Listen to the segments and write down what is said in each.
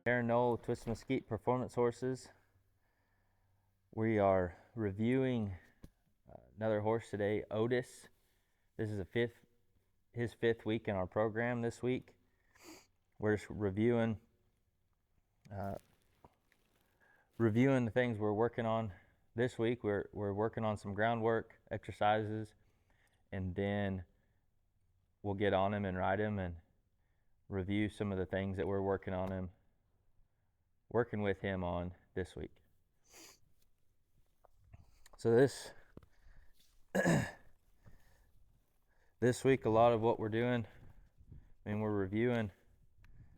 Tarron Twist Mesquite Performance Horses. We are reviewing another horse today, Otis. This is his fifth week in our program this week. We're just reviewing the things we're working on this week. We're working on some groundwork exercises, and then we'll get on him and ride him and review some of the things that we're working with him on this week. So this week, a lot of what we're doing, we're reviewing,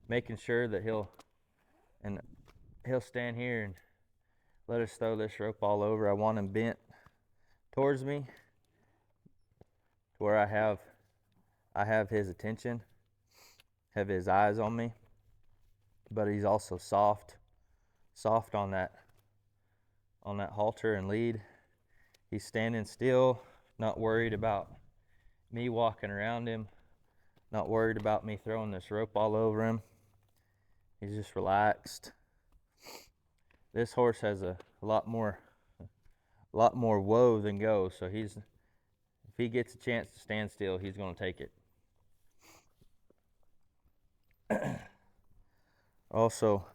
making sure that he'll stand here and let us throw this rope all over. I want him bent towards me to where I have his attention, have his eyes on me, but he's also soft on that halter and lead. He's standing still, not worried about me walking around him, not worried about me throwing this rope all over him. He's just relaxed. This horse has a lot more whoa than go, so if he gets a chance to stand still, he's going to take it. Also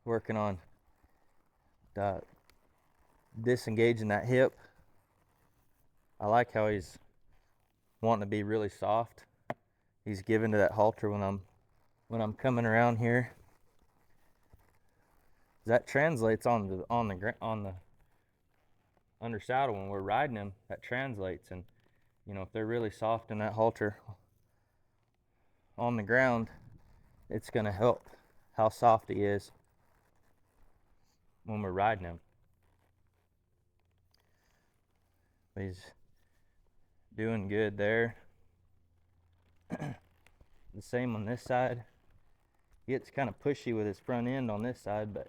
working on disengaging that hip. I like how he's wanting to be really soft. He's giving to that halter when I'm coming around here. That translates on the under saddle when we're riding him. That translates, and if they're really soft in that halter on the ground, it's going to help how soft he is when we're riding him. But he's doing good there. The same on this side. He gets kind of pushy with his front end on this side, but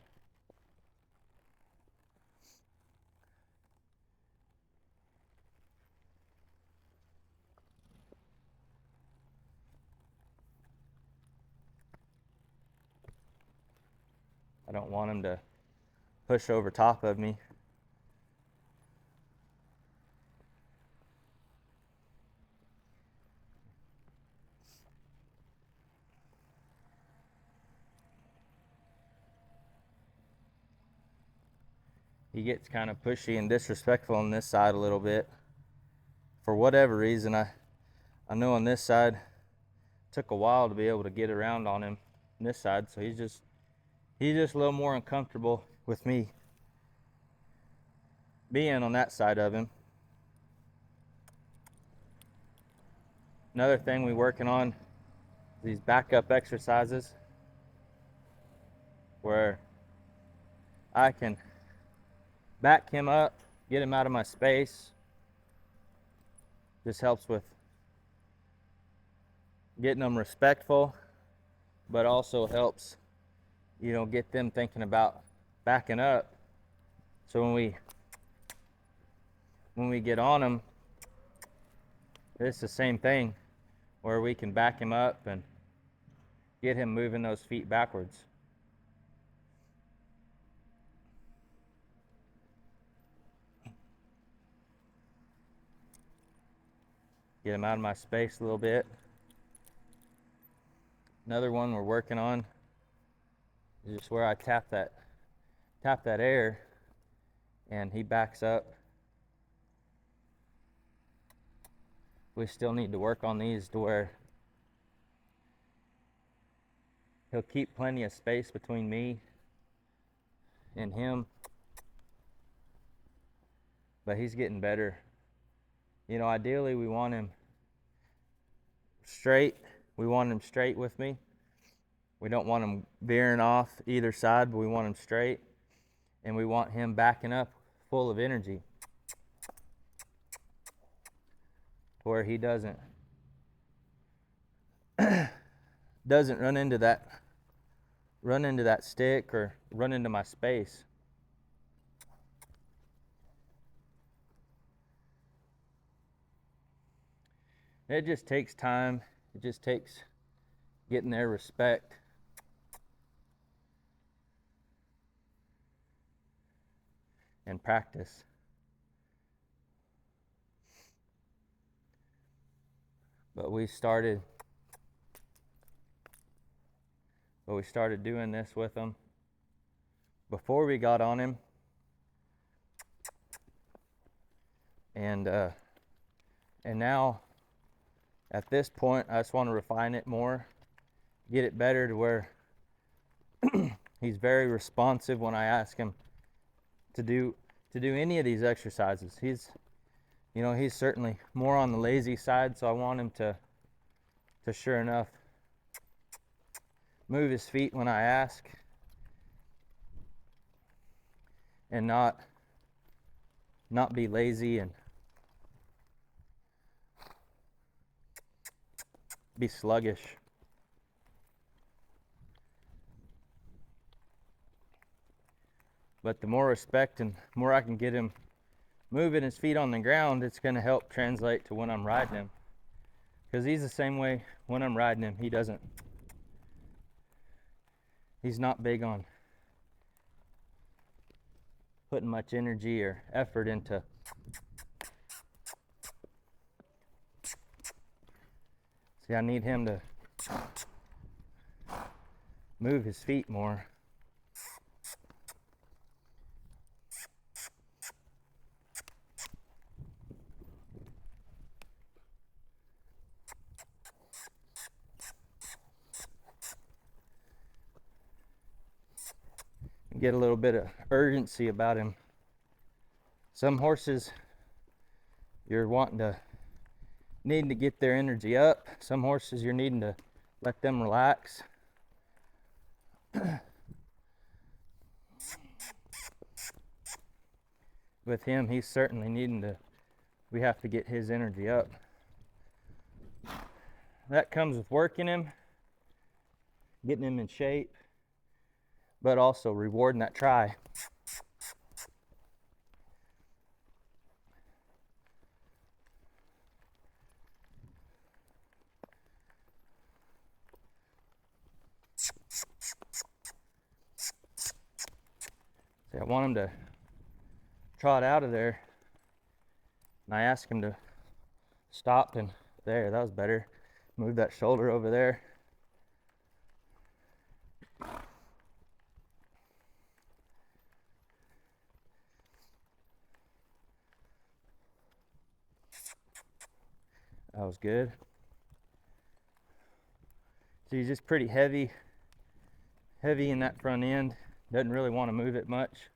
I don't want him to push over top of me. He gets kind of pushy and disrespectful on this side a little bit. For whatever reason, I know on this side, it took a while to be able to get around on him on this side, so he's just a little more uncomfortable with me being on that side of him. Another thing we're working on is these backup exercises where I can back him up, get him out of my space. This helps with getting them respectful, but also helps, get them thinking about backing up. So when we get on them, it's the same thing where we can back him up and get him moving those feet backwards. Get him out of my space a little bit. Another one we're working on is just where I tap that air and he backs up. We still need to work on these to where he'll keep plenty of space between me and him, but he's getting better. Ideally we want him straight. We want him straight with me. We don't want him veering off either side, but we want him straight, and we want him backing up full of energy where he doesn't run into that stick or run into my space. It just takes time. It just takes getting their respect and practice. But we started doing this with him before we got on him. And now, at this point, I just want to refine it more, get it better to where he's very responsive when I ask him to do any of these exercises. He's certainly more on the lazy side, so I want him to sure enough move his feet when I ask, and not be lazy and be sluggish. But the more respect and more I can get him moving his feet on the ground, it's going to help translate to when I'm riding him. Because he's the same way when I'm riding him. He's not big on putting much energy or effort into I need him to move his feet more. Get a little bit of urgency about him. Some horses, you're needing to get their energy up. Some horses, you're needing to let them relax. With him, he's certainly we have to get his energy up. That comes with working him, getting him in shape, but also rewarding that try. See, I want him to trot out of there, and I ask him to stop, and there, that was better. Move that shoulder over there. That was good. So he's just pretty heavy in that front end. Doesn't really want to move it much.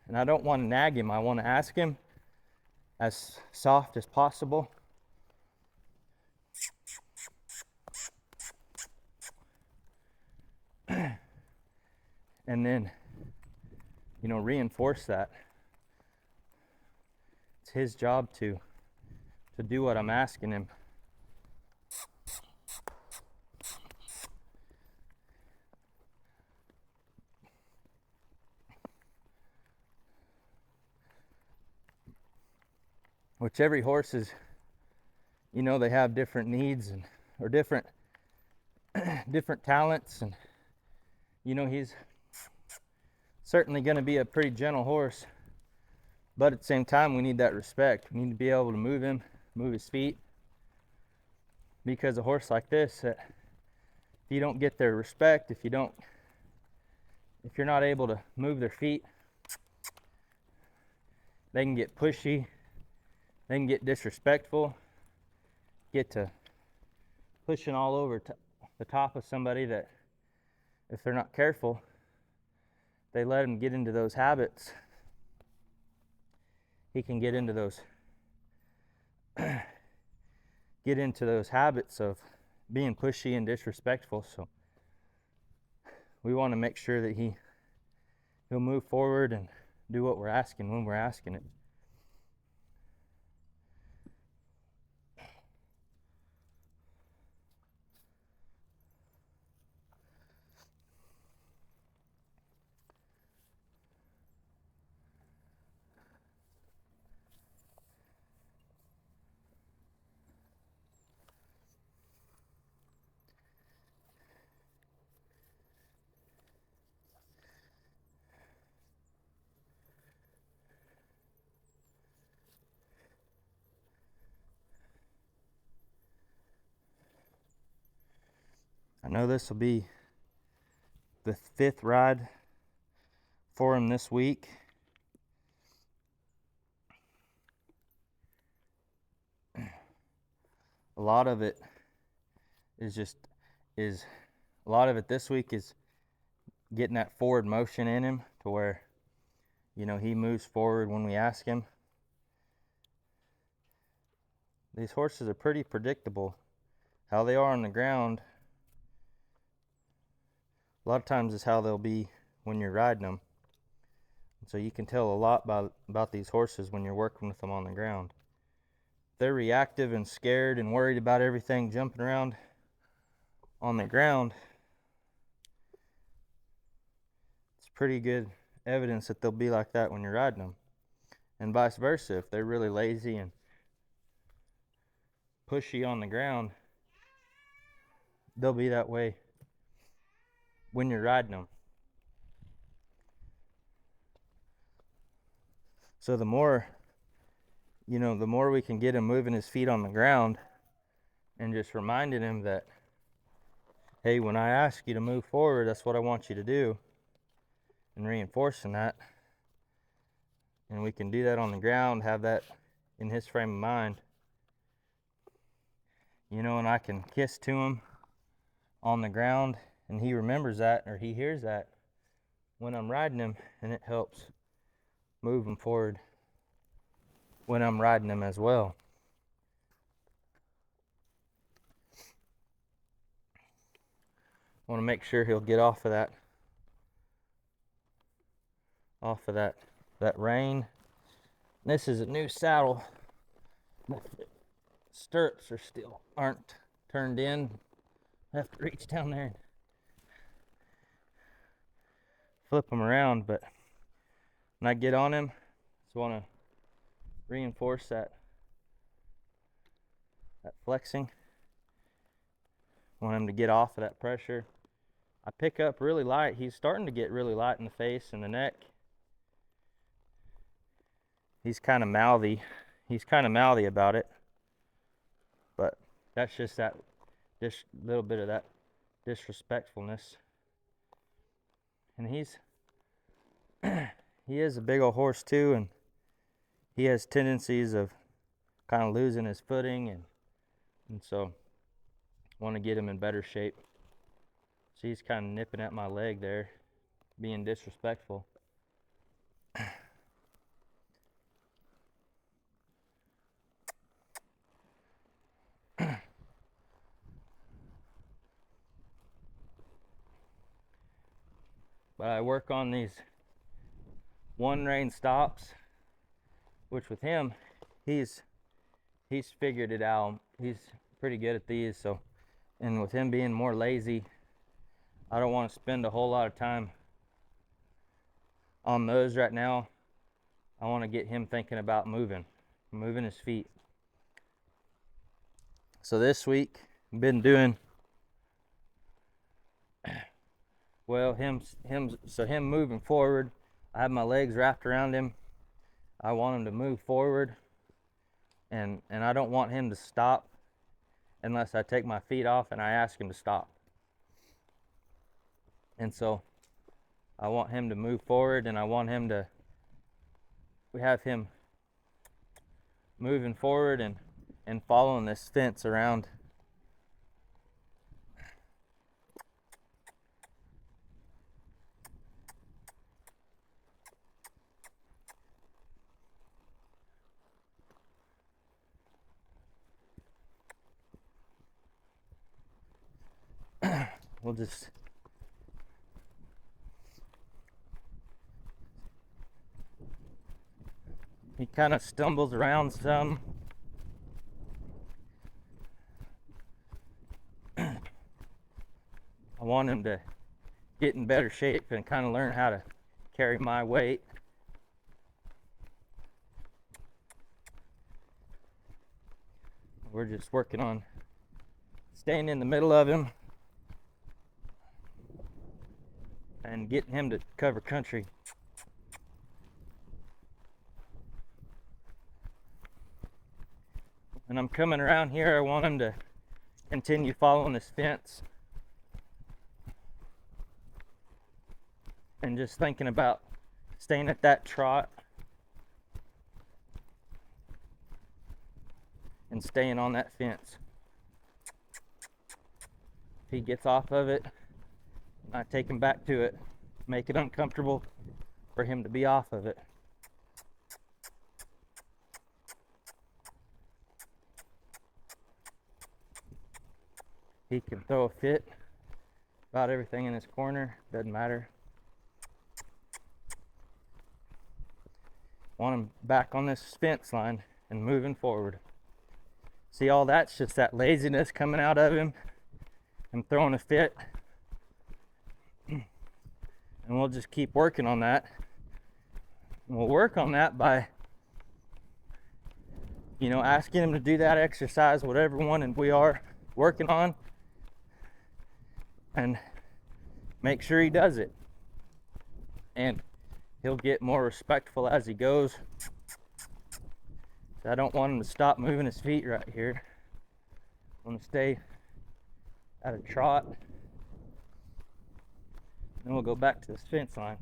And I don't want to nag him. I want to ask him as soft as possible. And then, reinforce that. It's his job to do what I'm asking him. Which every horse is, they have different needs or different talents, and he's certainly going to be a pretty gentle horse, but at the same time we need that respect. We need to be able to move his feet, because a horse like this, if you don't get their respect, if you're not able to move their feet, they can get pushy, they can get disrespectful, get to pushing all over the top of somebody that, if they're not careful, they let him get into those habits. He can get into those habits of being pushy and disrespectful. So we want to make sure that he'll move forward and do what we're asking when we're asking it. I know this will be the 5th ride for him this week. A lot of it this week is getting that forward motion in him to where, you know, he moves forward when we ask him. These horses are pretty predictable. How they are on the ground, a lot of times is how they'll be when you're riding them. So you can tell a lot about these horses when you're working with them on the ground. If they're reactive and scared and worried about everything jumping around on the ground, it's pretty good evidence that they'll be like that when you're riding them. And vice versa, if they're really lazy and pushy on the ground, they'll be that way when you're riding them. So the more we can get him moving his feet on the ground and just reminding him that, hey, when I ask you to move forward, that's what I want you to do, and reinforcing that. And we can do that on the ground, have that in his frame of mind. You know, and I can kiss to him on the ground, and he remembers that, or he hears that when I'm riding him, and it helps move him forward when I'm riding him as well. I want to make sure he'll get off of that rein. This is a new saddle. Stirrups aren't turned in. I have to reach down there and flip them around, but when I get on him, just want to reinforce that flexing. Want him to get off of that pressure. I pick up really light. He's starting to get really light in the face and the neck. He's kind of mouthy. About it. But that's just a little bit of that disrespectfulness. And he is a big old horse too, and he has tendencies of kind of losing his footing, and so want to get him in better shape. So he's kind of nipping at my leg there, being disrespectful. But I work on these one rein stops, which with him, he's figured it out. He's pretty good at these. So, and with him being more lazy, I don't want to spend a whole lot of time on those right now. I want to get him thinking about moving his feet. So this week, I've been doing well, him moving forward. I have my legs wrapped around him. I want him to move forward, and I don't want him to stop unless I take my feet off and I ask him to stop. And so I want him to move forward, and we have him moving forward and following this fence around. We'll just he kind of stumbles around some. I want him to get in better shape and kind of learn how to carry my weight. We're just working on staying in the middle of him and getting him to cover country. And I'm coming around here. I want him to continue following this fence. and just thinking about staying at that trot and staying on that fence. If he gets off of it, I take him back to it, make it uncomfortable for him to be off of it. He can throw a fit about everything in his corner, doesn't matter. Want him back on this fence line and moving forward. See, all that's just that laziness coming out of him and throwing a fit. And we'll just keep working on that. And we'll work on that by, asking him to do that exercise, whatever one we are working on, and make sure he does it. And he'll get more respectful as he goes. So I don't want him to stop moving his feet right here. I want to stay at a trot. Then we'll go back to this fence line.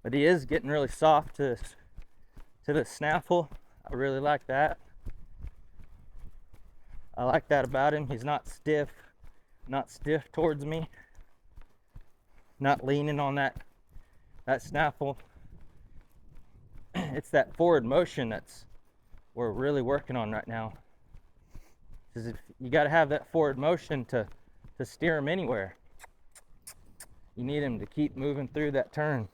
But he is getting really soft to the snaffle. I really like that. I like that about him. He's not stiff towards me. Not leaning on that snaffle. It's that forward motion that's we're really working on right now. Because if you got to have that forward motion to steer him anywhere. You need him to keep moving through that turn.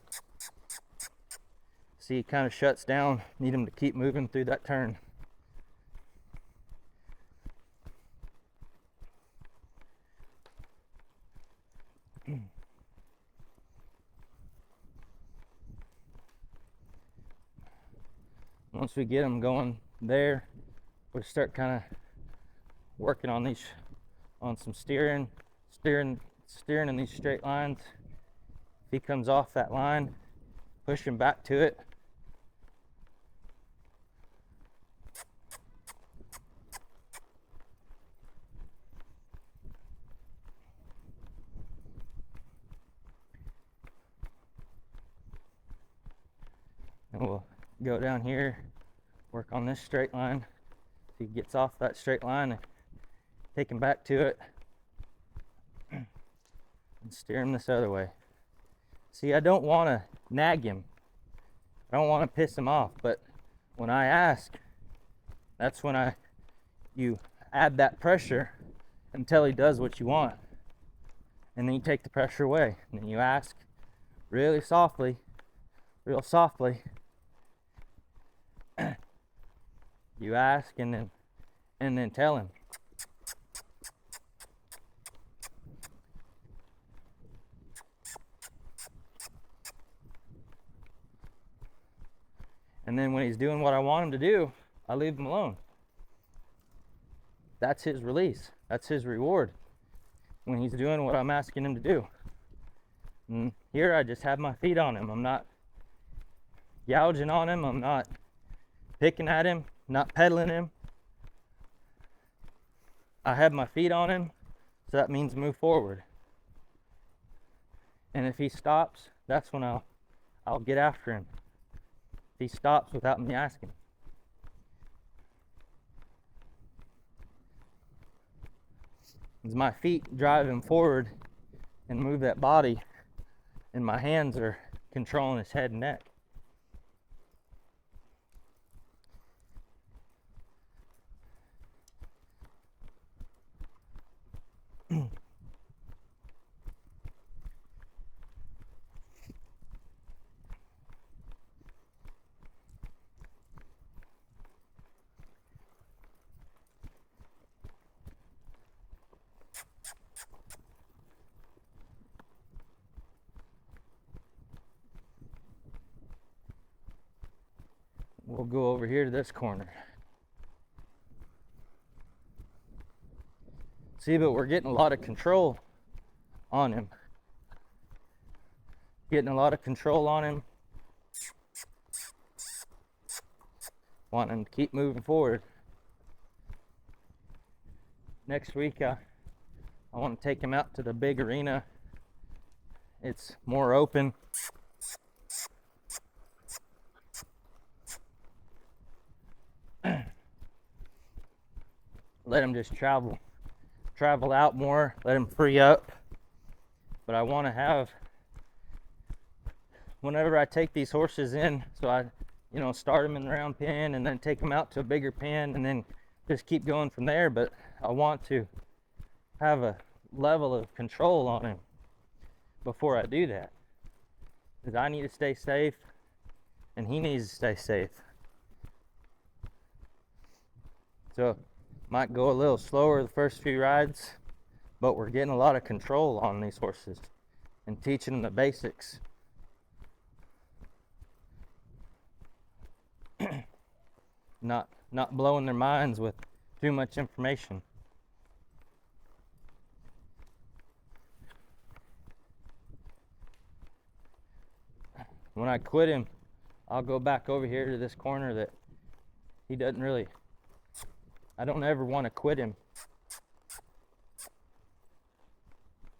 See, he kind of shuts down. Need him to keep moving through that turn. Once we get him going there, we'll start kind of working on some steering in these straight lines. If he comes off that line, push him back to it. And we'll go down here, work on this straight line. If he gets off that straight line, take him back to it and steer him this other way. See, I don't want to nag him. I don't want to piss him off, but when I ask, that's when you add that pressure until he does what you want. And then you take the pressure away. And then you ask really softly, real softly. You ask and then tell him. And then when he's doing what I want him to do, I leave him alone. That's his release. That's his reward when he's doing what I'm asking him to do. And here I just have my feet on him. I'm not gouging on him. I'm not picking at him, not pedaling him. I have my feet on him, so that means move forward. And if he stops, that's when I'll get after him. If he stops without me asking. As my feet drive him forward and move that body, and my hands are controlling his head and neck. We'll go over here to this corner. See, but we're getting a lot of control on him. Getting a lot of control on him. Want him to keep moving forward. next week I want to take him out to the big arena. It's more open. Let him just travel out more, let him free up. But I want to have, whenever I take these horses in, so I start them in the round pen and then take them out to a bigger pen and then just keep going from there. But I want to have a level of control on him before I do that, because I need to stay safe and he needs to stay safe. So might go a little slower the first few rides, but we're getting a lot of control on these horses and teaching them the basics. Not blowing their minds with too much information. When I quit him, I'll go back over here to this corner that he doesn't really, I don't ever want to quit him.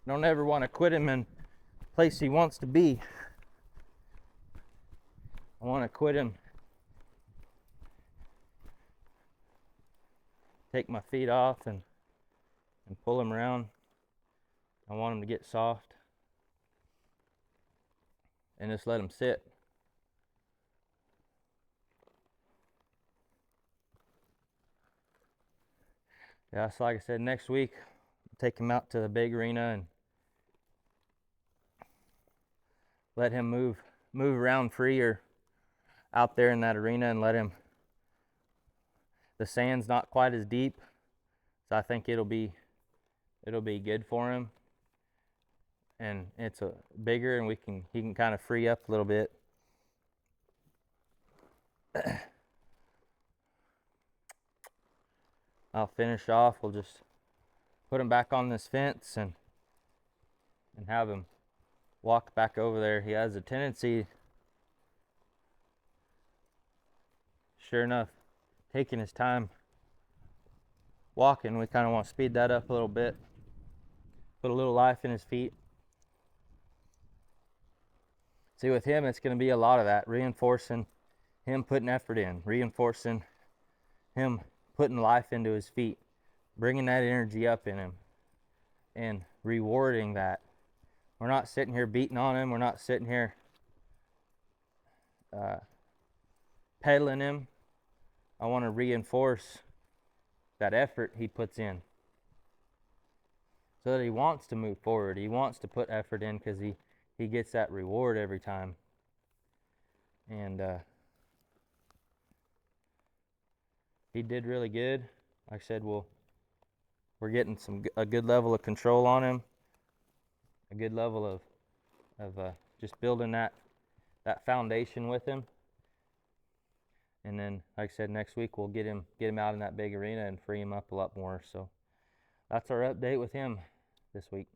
Don't ever want to quit him in the place he wants to be. I want to quit him, take my feet off and pull him around. I want him to get soft and just let him sit. Yeah, so like I said, next week take him out to the big arena and let him move around freer out there in that arena, and let him, the sand's not quite as deep, so I think it'll be good for him, and it's a bigger, and he can kind of free up a little bit. I'll finish off, we'll just put him back on this fence and have him walk back over there. He has a tendency, sure enough, taking his time walking. We kind of want to speed that up a little bit, put a little life in his feet. See, with him, it's going to be a lot of that, reinforcing him putting effort in, reinforcing him putting life into his feet, bringing that energy up in him, and rewarding that. We're not sitting here beating on him. We're not sitting here pedaling him. I want to reinforce that effort he puts in, so that he wants to move forward. He wants to put effort in because he gets that reward every time. And he did really good. Like I said, we're getting a good level of control on him, a good level of just building that foundation with him. And then, like I said, next week we'll get him out in that big arena and free him up a lot more. So that's our update with him this week.